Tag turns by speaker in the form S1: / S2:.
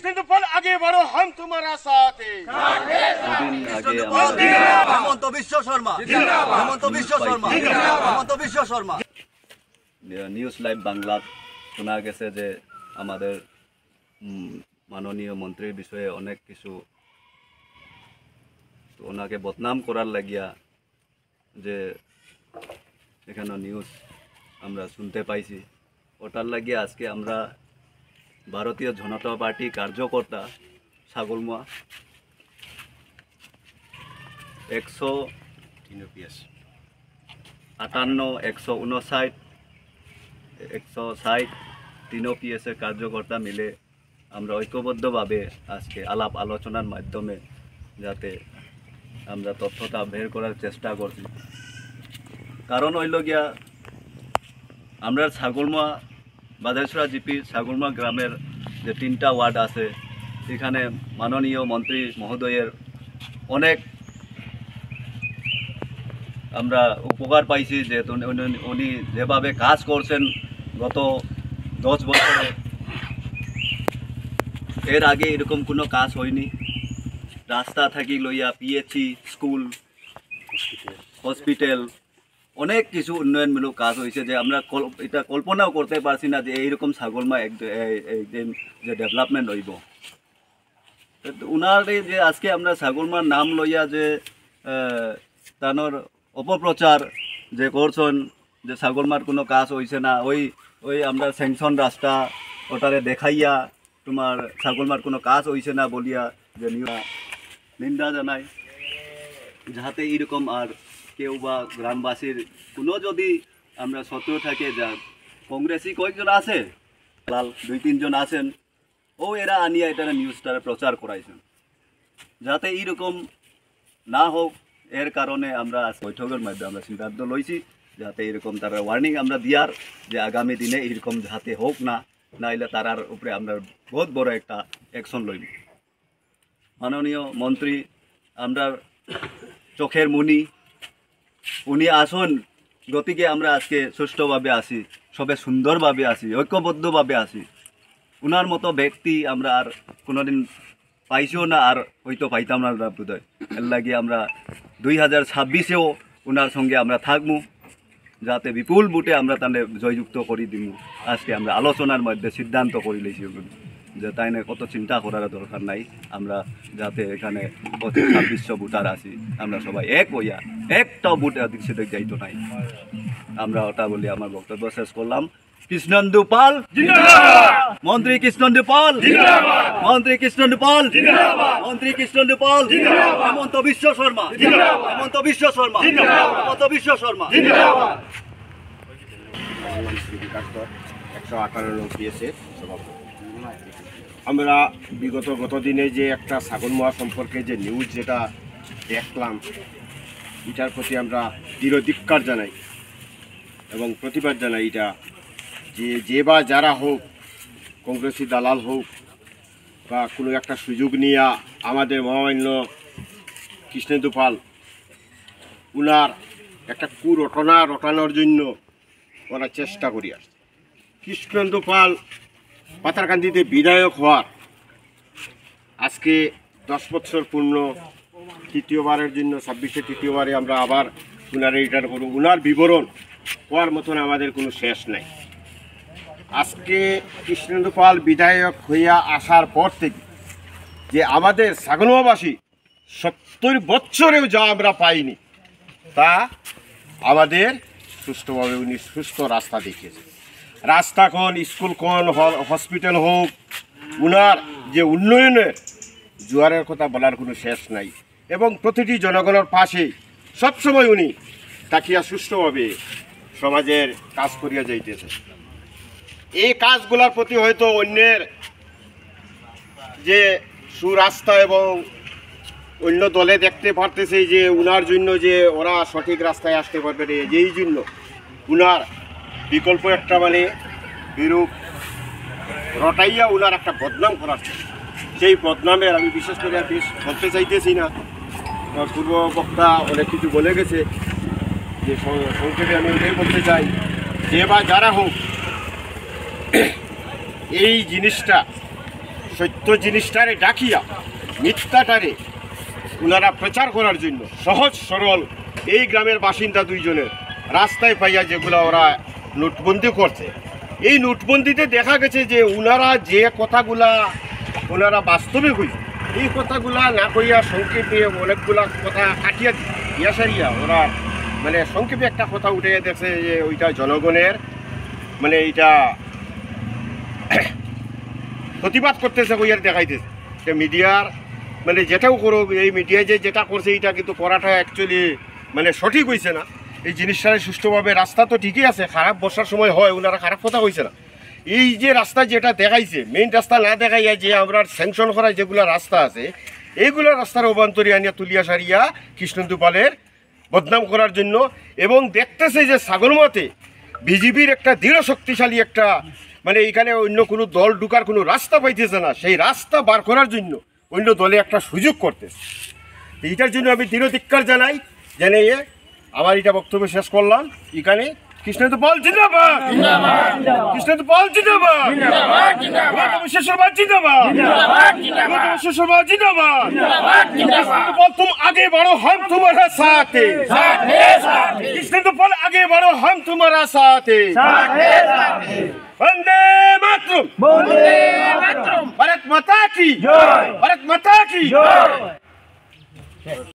S1: कृष्णदुपाल आगे बढ़ो हम तुम्हारा साथ हैं।
S2: হেমন্ত বিশ্ব শর্মা, হেমন্ত বিশ্ব শর্মা, হেমন্ত বিশ্ব শর্মা।
S3: নিউজ লাইভ বাংলাত শোনা গেছে যে আমাদের মাননীয় মন্ত্রীর বিষয়ে অনেক কিছু, তো ওনাকে বদনাম করার লাগিয়া যে এখানে নিউজ আমরা শুনতে পাইছি, ওটার লাগিয়ে আজকে আমরা ভারতীয় জনতা পার্টি কার্যকর্তা ছাগলমুয়া 158, 159, 160 3 পিএসের কার্যকর্তা মিলে আমরা ঐক্যবদ্ধভাবে আজকে আলাপ আলোচনার মাধ্যমে যাতে আমরা তথ্যটা বের করার চেষ্টা করছি। কারণ হইল গিয়া আমরা ছাগলমুয়া বাদেশ্বরা জিপি ছাগলমুয়া গ্রামের যে 3টা ওয়ার্ড আছে, এখানে মাননীয় মন্ত্রী মহোদয়ের অনেক আমরা উপকার পাইছি, যে উনি যেভাবে কাজ করছেন গত 10 বছরে, এর আগে এরকম কোনো কাজ হয়নি। রাস্তা থাকি লইয়া পিএইচসি, স্কুল, হসপিটাল, অনেক কিছু উন্নয়নমূলক কাজ হয়েছে যে আমরা এটা কল্পনাও করতে পারছি না যে এইরকম ছাগলমা একদিন যে ডেভেলপমেন্ট হইব। উনার যে আজকে আমরা ছাগলমার নাম লইয়া যে তানোর অপপ্রচার যে করছেন যে ছাগলমার কোনো কাজ হয়েছে না, ওই আমরা স্যাংশন রাস্তা ওটারে দেখাইয়া তোমার ছাগলমার কোনো কাজ হয়েছে না বলিয়া যে নিন্দা জানাই, যাতে এরকম আর কেউ বা গ্রামবাসীর কোনো যদি আমরা সত্য থাকে, যা কংগ্রেসি কয়েকজন আছে, লাল 2-3 জন আছেন, এরা আনিয়া এটা নিউজটারে প্রচার করাইছেন, যাতে এইরকম না হোক। এর কারণে আমরা বৈঠকের মাধ্যমে আমরা সিদ্ধান্ত লইছি যাতে এরকম তারা ওয়ার্নিং আমরা দিয়ার যে আগামী দিনে এরকম যাতে হোক না, নাইলে তারার উপরে আমরা বহুত বড় একটা অ্যাকশন লইব। মাননীয় মন্ত্রী আমরা চোখের মনি, উনি আসুন, গতিকে আমরা আজকে সুষ্ঠুভাবে আসি, সবে সুন্দরভাবে আসি, ঐক্যবদ্ধভাবে আসি। উনার মতো ব্যক্তি আমরা আর কোনোদিন পাইছিও না, আর হয়তো পাইতাম না বোধহয়। এর লাগে আমরা 2026-এও ওনার সঙ্গে আমরা থাকবো, যাতে বিপুল ভোটে আমরা তাদের জয়যুক্ত করে দিব। আজকে আমরা আলোচনার মধ্যে সিদ্ধান্ত করে লইছি যে তাই না কত চিন্তা করার দরকার নাই, আমরা যাতে এখানে 2600 ভোটার আছি, আমরা সবাই এক হইয়া একটাও ভোট এদিক সেদিক যাইতো নাই। আমরা ওটা বলি আমার বক্তব্য শেষ করলাম। কৃষ্ণেন্দু পাল জিন্দাবাদ, মন্ত্রী কৃষ্ণেন্দু পাল জিন্দাবাদ, মন্ত্রী কৃষ্ণেন্দু পাল জিন্দাবাদ, মন্ত্রী কৃষ্ণেন্দু পাল জিন্দাবাদ, হেমন্ত বিশ্ব শর্মা জিন্দাবাদ, হেমন্ত বিশ্ব শর্মা জিন্দাবাদ, হেমন্ত বিশ্ব শর্মা জিন্দাবাদ।
S4: 158 পিএসের সভাপতি। আমরা গত দিনে যে একটা ছাগলমুয়া সম্পর্কে যে নিউজ যেটা দেখলাম, এটার প্রতি আমরা দৃঢ় ধিক্কার জানাই এবং প্রতিবাদ জানাই। এটা যে বা যারা হোক, কংগ্রেসি দালাল হোক বা কোনো একটা সুযোগ নিয়ে আমাদের মহামান্য কৃষ্ণেন্দু পাল উনার একটা কুরটনা রটানোর জন্য ওরা চেষ্টা করি আসছে। কৃষ্ণেন্দু পাল পাথারকান্দিতে বিধায়ক হওয়ার আজকে 10 বছর পূর্ণ, তৃতীয়বারের জন্য 26-এ তৃতীয়বারে আমরা আবার উনার রিটার্ন করব। উনার বিবরণ হওয়ার মতন আমাদের কোনো শেষ নাই। আজকে কৃষ্ণেন্দু পাল বিধায়ক হইয়া আসার পর থেকে যে আমাদের ছাগলমাবাসী 70 বছরেও যা আমরা পাইনি, তা আমাদের সুষ্ঠুভাবে উনি সুস্থ রাস্তা দেখিয়েছে। রাস্তা কোন, স্কুল কোন, হসপিটাল হোক, উনার যে উন্নয়নের জোয়ারের কথা বলার কোনো শেষ নাই এবং প্রতিটি জনগণের পাশে সবসময় উনি তাকিয়া সুষ্ঠুভাবে সমাজের কাজ করিয়া যাইতেছে। এই কাজগুলোর প্রতি হয়তো অন্যের যে সুরাস্তা এবং অন্য দলে দেখতে পারতেছে যে উনার জন্য যে ওরা সঠিক রাস্তায় আসতে পারবে না, যেই জন্য উনার বিকল্প একটা বিরূপ রটাইয়া উনার একটা বদনাম করার সেই বদনামের আমি বিশেষ করে বেশ বলতে চাইতেছি না, পূর্ব বক্তা অনেক কিছু বলে গেছে, যে সংক্ষেপে আমি ওটাই বলতে চাই যে বা যারা হোক এই জিনিসটা সত্য জিনিসটারে ডাকিয়া মিথ্যাটারে ওনারা প্রচার করার জন্য সহজ সরল এই গ্রামের বাসিন্দা দুইজনের রাস্তায় পাইয়া যেগুলো ওরা নোটবন্দি করছে, এই নোটবন্দিতে দেখা গেছে যে ওনারা যে কথাগুলা ওনারা বাস্তবে কইছে এই কথাগুলা না কইয়া সংক্ষেপে অনেকগুলা কথা কাটিয়া দিয়া সারিয়া ওরা মানে সংক্ষেপে একটা কথা উঠে দেখছে যে ওইটা জনগণের মানে এইটা প্রতিবাদ করতেছে কইয়ার দেখাইতেছে যে মিডিয়ার মানে যেটাও করো এই মিডিয়ায় যে যেটা করছে এইটা কিন্তু করাটা অ্যাকচুয়ালি মানে সঠিক হয়েছে না। এই জিনিসটা সুষ্ঠুভাবে রাস্তা তো ঠিকই আছে, খারাপ বর্ষার সময় হয়, ওনারা খারাপ কথা কইছে না। এই যে রাস্তা যেটা দেখাইছে মেইন রাস্তা না দেখাইয়া যে আমরা স্যাংশন করা যেগুলো রাস্তা আছে এইগুলো রাস্তার অভ্যন্তরে আনিয়া তুলিয়া সারিয়া কৃষ্ণেন্দু পালের বদনাম করার জন্য, এবং দেখতেছে যে ছাগলমাতে বিজেপির একটা দৃঢ় শক্তিশালী একটা মানে এইখানে অন্য কোনো দল ঢুকার কোনো রাস্তা পাইতেছে না, সেই রাস্তা বার করার জন্য অন্য দলে একটা সুযোগ করতেছে। এইটার জন্য আমি দৃঢ় ধিক্কার জানাই, জানিয়ে আমার এটা বক্তব্য শেষ করলাম। এখানে কৃষ্ণেন্দু পাল জিন্দাবাদ, কৃষ্ণেন্দু পাল জিন্দাবাদ, विश्वेश्वरबाद जिंदाबाद, विश्वेश्वरबाद जिंदाबाद। कृष्णेंदु पाल तुम आगे बढ़ो हम तुम्हारा साथ हैं, कृष्णेंदु पाल आगे बढ़ो हम तुम्हारा साथ हैं। वंदे मातरम, भारत माता की जय, भारत माता की जय।